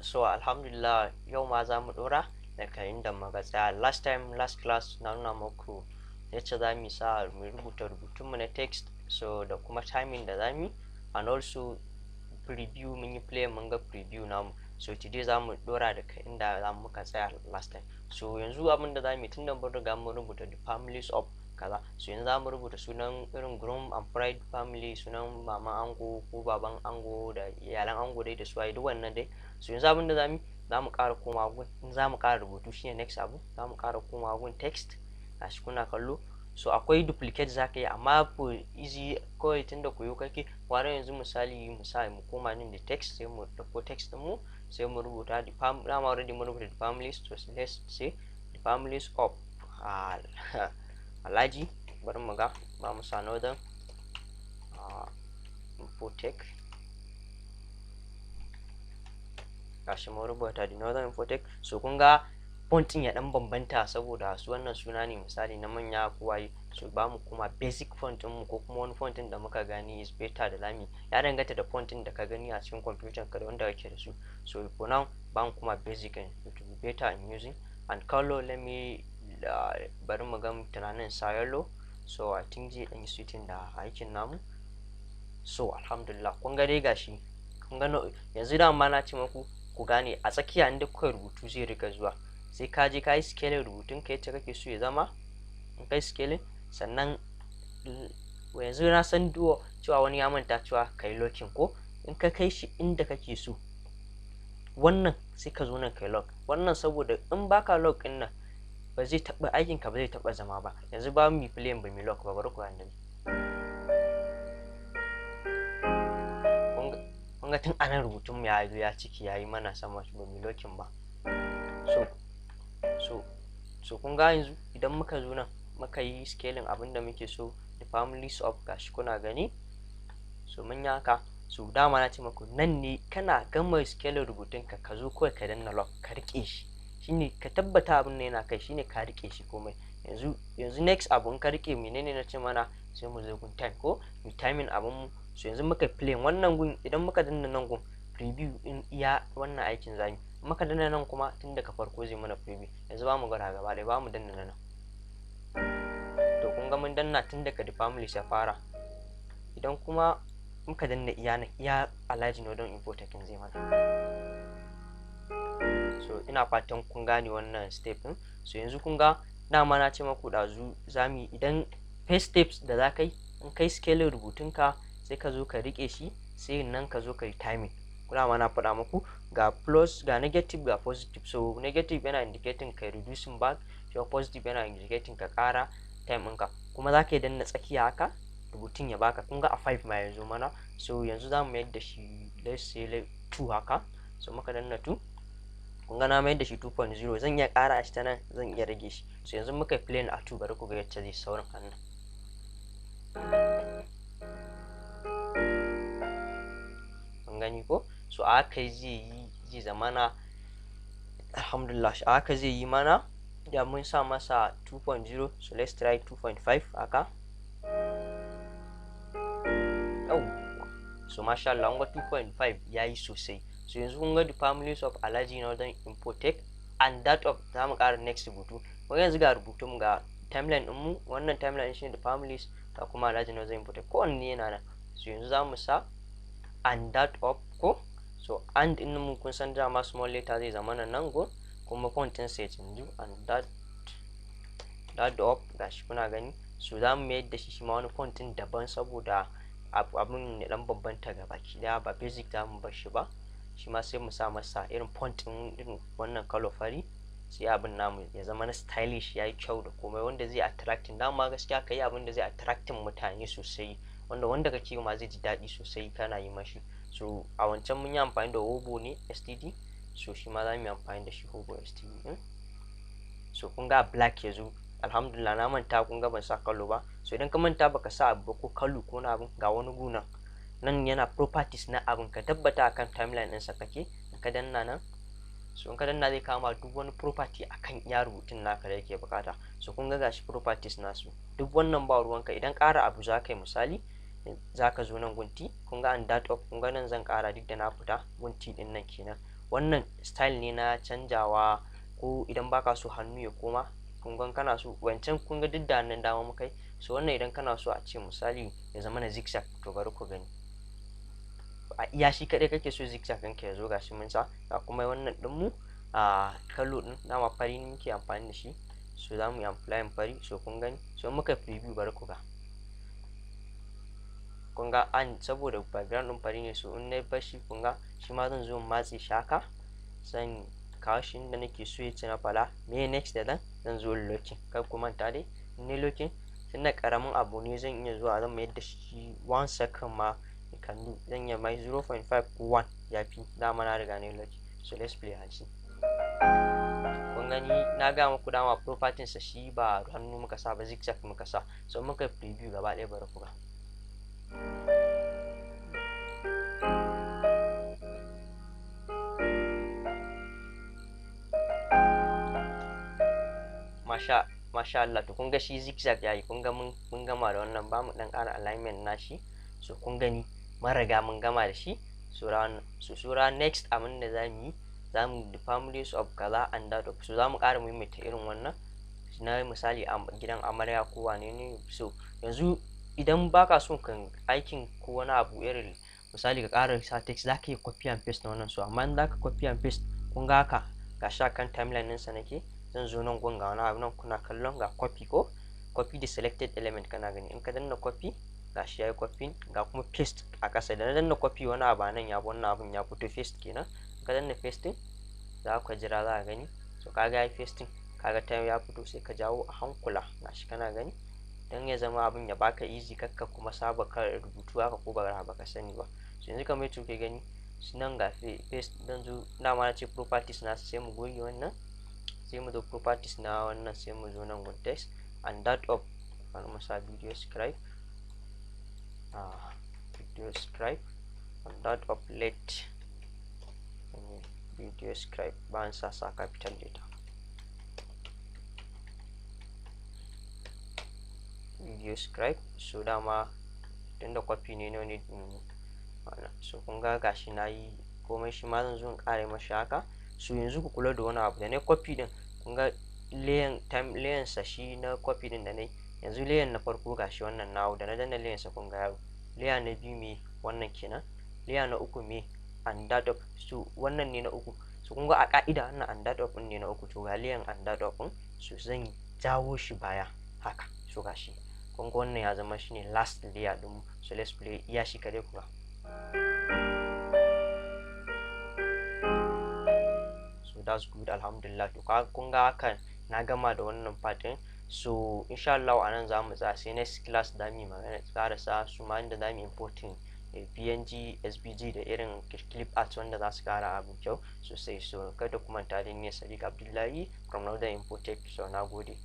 So alhamdulillah yau ma za mu dora daga inda muka tsaya last class na nuna muku yacce za mu sa mu rubuta rubutunmu na text, so da kuma timing da za mu, and also preview, mun yi play mun ga preview namu. So today za mu dora daga inda za muka tsaya last time. So yanzu abin da za mu yi tun da mun riga mun rubuta the families of kaza, so yanzu za mu rubuta sunan irin groom and bride family, sunan maman ango ko baban ango da iyalan ango dai da su duk wannan dai. So yanzu abin da za mu ƙara komawa gun, in za mu ƙara rubutu shine next abu, za mu ƙara komawa gun text gashi kuna kallo. So akwai duplicate za ka yi, amma for easy kawai tun da koyo kake ware yanzu misali mu koma nin da text, sai mu dauko text din mu sai mu rubuta the family. Dama already mun rubuta the families, so let's say the families of Alhaji. Bari mu ga ba mu sa northern InfoTech gashi mun rubuta the northern InfoTech. So kun ga font ya dan bambanta saboda su wannan suna ne misali na manya ko waye, so ba mu kuma basic font din mu ko kuma wani font din da muka gani is better da lami, ya danganta da font din da ka gani a cikin computer ka da wanda kake da su. So for now ba mu kuma basic, and it will be better in using. And color, let me bari mu ga tunanin sa yellow, so I think zai dan yi suiting da aikin namu. So alhamdulillah kun ga dai gashi, kun ga yanzu da ma na ce muku ku gane a tsakiya inda kuka rubutu zai riga zuwa, sai ka je ka yi scaling rubutun ka yacce kake so ya zama. In kai scaling sannan yanzu na san duwo cewa wani ya manta cewa kai locking ko, in ka kai shi inda kake so wannan sai ka zo nan kai lock wannan, saboda in baka lock din nan ba zai taba aikin ka, ba zai taba zama ba. Yanzu ba mu play ba mu lock ba, bari ku gani. Kun ga tun anan rubutun mu ya zo ya ciki yayi mana sama ba mu locking ba. So kun ga yanzu idan muka zo nan muka yi scaling abinda muke so, the families of gashi kuna gani. So mun yi haka. So dama na ce muku nan ne kana gama scaling rubutun ka zo kawai ka danna lock ka rike shi, shine ka tabbata abin ne yana kai, shine ka rike shi komai. Yanzu next abun ka rike menene na ce mana, sai mu zo gun time ko mu timing abun mu. So yanzu muka play wannan gun, idan muka danna nan gun preview in iya wannan aikin zamu, muka danna nan kuma tun daga farko zai mana preview. Yanzu ba mu gara gaba ɗaya, ba mu danna nan. To kun ga mun danna tun daga the families ya fara. Idan kuma muka danna iya Alhaji no don InfoTech zai mana. So ina fatan kun gane wannan step din. So yanzu kun ga dama na ce maku dazu zamu, idan first steps da za ka yi in kai scaling rubutun ka sai ka zo ka rike shi, sai nan ka zo ka yi timing. Kuma na faɗa muku ga plus ga negative ga positive. So negative yana indicating ka reducing back, so positive yana indicating ka ƙara time ɗinka. Kuma za ka yi danna tsakiya haka rubutun ya baka. Kun ga a 5 ma yanzu mana. So yanzu za mu mayar da shi let's say 2 haka. So muka danna 2, kun ga na mayar da shi 2.0. zan iya ƙara shi ta nan, zan iya rage shi. So yanzu muka yi plane a 2, bari ku ga yacce zai saurin hannun. Kun gani ko? So a haka zai zamana alhamdulillah, a haka zai yi mana. Da mun sa masa 2.0, so let's try 2.5 haka. So masha Allah, kun ga 2.5 yayi sosai. So yanzu kun ga the families of Alhaji Northern InfoTech and that of zamu ƙara next rubutu. Kun yanzu ga rubutun ga timeline din mu, wannan timeline shine the families da kuma Alhaji Northern InfoTech, kowanne yana nan. So yanzu zamu sa and that of ko, so and din mu kun san dama small letter zai zama nan go, kuma font din sai canju and that of gashi kuna gani. So zamu mayar da shi ma wani font din daban saboda abun ne dan bambanta ga baki daya, ba basic zamu bar shi ba. Shi ma sai mu sa masa irin font din irin wannan color fari, sai abin namu ya zama na stylish, yayi kyau da komai wanda zai attracting. Dama gaskiya kai abin da zai attracting mutane sosai, wanda kake ma zai ji daɗi sosai kana yi mashi. So a wancan mun yi amfani da hobo ne std, so shi ma za mu yi amfani da shi hobo std din. So kun ga black yazo, alhamdulillah na manta kun ga ban sa kallo ba. So idan ka manta baka sa abu ko kallo ko na abin, ga wani guna nan yana properties na abin, ka tabbata akan timeline ɗinsa kake, ka danna nan. So in ka danna zai kama duk wani property akan iya rubutun naka da yake bukata. So kun ga gashi properties nasu duk wannan ba ruwanka. Idan ƙara abu za ka yi misali, za ka zo nan gunti, kun ga and that of, kun ga nan zan ƙara duk da na fita gunti din nan kenan. wannan style ne na canjawa, ko idan baka so hannu ya koma, kungan kana so wancan kun ga duk da hannun dama muka yi, so wannan idan kana so a ce misali ya zama na zigzag, to bari ku gani a iya shi kaɗai kake so zigzag ɗinka ya zo gashi mun sa, ga kuma wannan ɗinmu a kallo ɗin dama fari muke amfani da shi, so za mu yi amfani fari, so kun gani, so muka preview bari ku ga kun ga an saboda background ɗin fari ne, so in na bar shi kun ga shi ma zan zo in matse shi haka, zan kawo shi inda nake so ya ci na fala, me next da zan zo locking, kar ku manta dai in ne locking tunda karamin abu ne zan iya zuwa zan mayar da shi 1 second ma kallo, zan iya mai 0.5 ko 1 ya fi, dama na riga ne locking, so let's play and see. Kun gani na ga muku dama properties sa shi ba hannu muka sa ba, zigzag muka sa, so muka preview gaba ɗaya bari ku ga. Masha Allah, to kun ga shi zigzag yayi, kun ga mun gama da wannan, ba mu dan ƙara alignment nashi, so kun gani mun riga mun gama da shi, sura next abin da zamu yi, zamu the families of kaza and that of, so zamu ƙara maimaita irin wannan na misali a gidan amarya ko wane ne. So yanzu idan baka so kan aikin ko wani abu irin misali ka ƙara sa text, zaka yi copy and paste na wannan, so amma in zaka copy and paste kun ga haka ga sha kan timeline ɗinsa nake, zan zo nan gun ga wani abu nan kuna kallon ga copy ko copy the selected element, kana gani in ka danna copy ga shi yayi copy, ga kuma paste a ƙasa, da na danna copy wani abu nan ya wannan abun ya fito paste kenan, ka danna pasting za ka jira za ka gani, so kaga yayi pasting, kaga time ya fito, sai ka jawo a hankula gashi kana gani, dan ya zama abin ya baka easy, kakka kuma saba ka rubutu haka ko ba ka sani ba. So yanzu kamar yadda kuke gani nan ga paste, dan zo dama na ce properties na sai mu goge wannan, sai mu zo properties na wannan, sai mu zo nan gun text and that of wani masa videoscribe and that of let videoscribe ban sa capital letter videoscribe, so dama tunda copy ne no need wannan, so kun ga gashi nayi komai, shi ma zan zo in kare mashi haka. So yanzu ku kula da wani abu da ne copy din, kun ga layer sa shi na copy din da nayi, yanzu layer na farko gashi wannan nawo, da na danna layer sa kun ga yaro, layer na biyu me wannan kenan, layer na uku me and that of, so wannan ne na uku, so kun ga a ka'ida wannan and that of ne na uku, to ga layer and that of, so zan jawo shi baya haka, so gashi kun ga wannan ya zama shine last layer din, so let's play iya shi kare ku ga. So that's good, alhamdulillah. To kun ga hakan na gama da wannan pattern, so insha Allah anan zamu tsaya, sai next class da mu magana karasa su ma inda zamu importing PNG, SVG da irin clip art wanda za su kara abin kyau sosai. So kada ku manta da ni Sadiq Abdullahi from Northern InfoTech, so na gode.